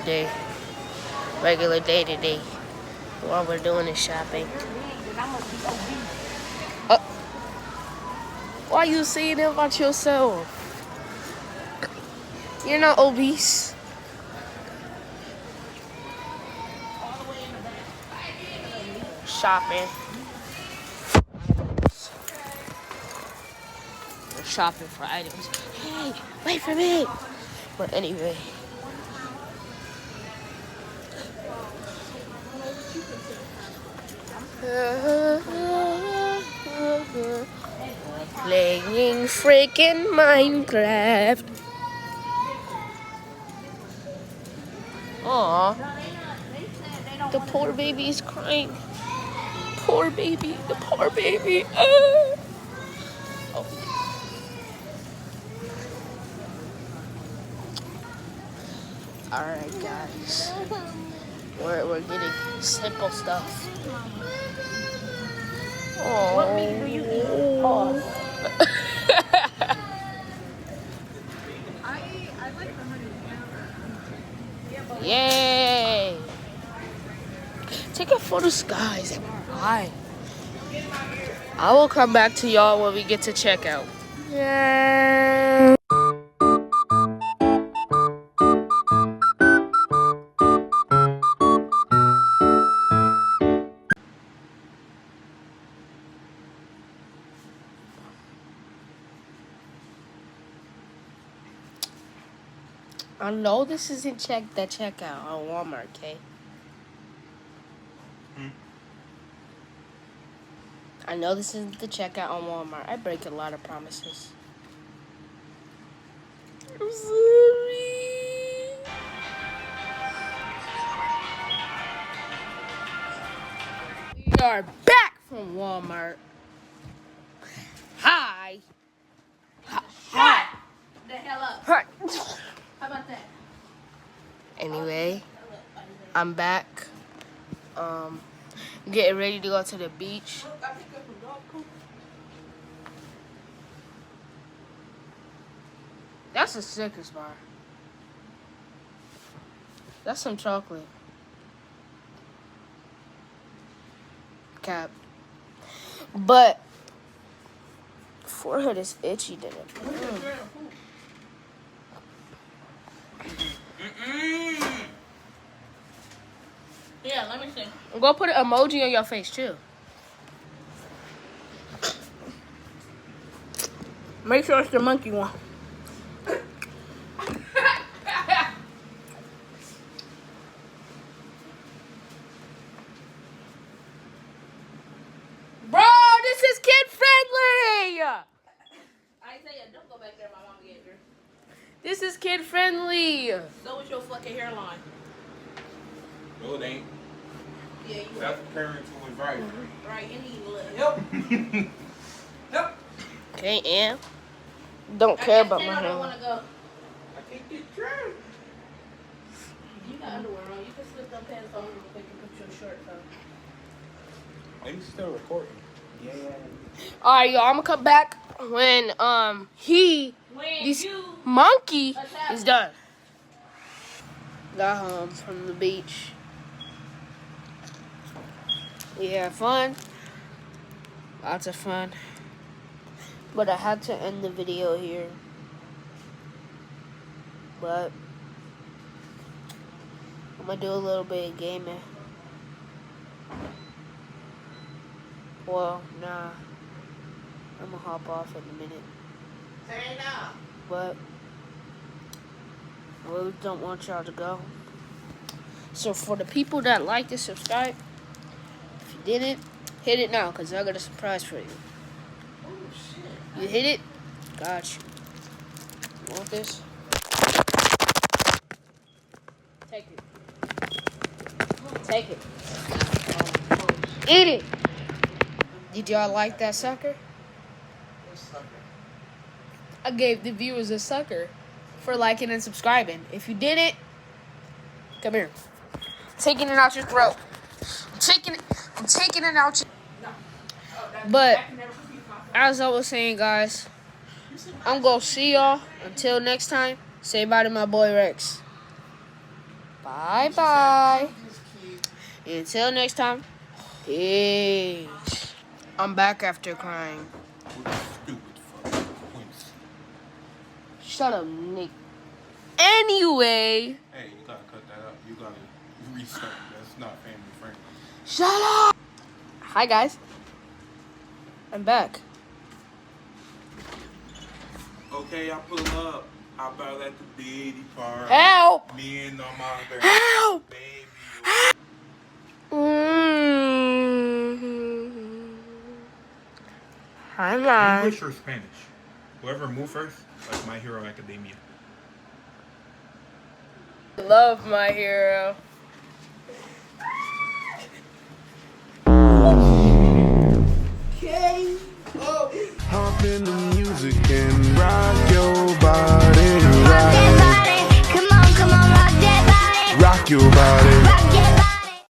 day. Regular day today. All we're doing is shopping. Why you saying it about yourself? You're not obese. Shopping. We're shopping for items. Hey, wait for me. But anyway. Playing freaking Minecraft. Aw. The poor baby is crying. Poor baby. The poor baby. Oh. Alright, guys. We're getting simple stuff. Oh. What meat do you eat? Pause. I like the honey. Yay! Take a photo, guys. Hi. I will come back to y'all when we get to checkout. Yeah. I know this isn't the checkout on Walmart, okay? I know this isn't the checkout on Walmart. I break a lot of promises. I'm sorry. We are back from Walmart. Hi. Hi. The hell up. Hi. How about that? Anyway, I'm back. Getting ready to go to the beach. That's a Snickers bar. That's some chocolate. Cap. But forehead is itchy, didn't it? Yeah, let me see. Go put an emoji on your face too. Make sure it's the monkey one. Bro, this is kid friendly. Isaiah, don't go back there. My mom get here. This is kid friendly. So is your fucking hairline. No, it ain't. Yeah, you That's parental advice. right. You need a little. Yep. Yep. Okay, and don't care about my I don't hair. want to go. I can't get dressed. You got underwear on. You can slip them pants on real quick and put your shorts on. Are you still recording? Yeah. Alright, y'all, I'm gonna come back when When this you monkey attack. is done. Got home from the beach. We had fun. Lots of fun. But I had to end the video here. But I'm gonna do a little bit of gaming. Well, nah. I'm gonna hop off in a minute. Say no. But I really don't want y'all to go. So for the people that like to subscribe, if you didn't, hit it now, because I got a surprise for you. Oh shit. You hit it? Got you. You want this? Take it. Take it. Eat it. Did y'all like that sucker? What sucker? I gave the viewers a sucker for liking and subscribing. If you didn't, come here. Taking it out your throat. I'm taking it out your... But as I was saying, guys, I'm gonna see y'all until next time. Say bye to my boy Rex. Bye-bye. Until next time, peace. I'm back after crying. Stupid fucking points. Shut up, Nick. Anyway. Hey, you gotta cut that out. You gotta restart. That's not family friendly. Shut up. Hi, guys. I'm back. Okay, I pull up. I about at the baby part. Help! Me and my other Help! baby. Hi, English guys. or Spanish? Whoever move first, like My Hero Academia. Love My Hero. Hop in the music and rock your body. Rock that body, come on, rock that body. Rock your body.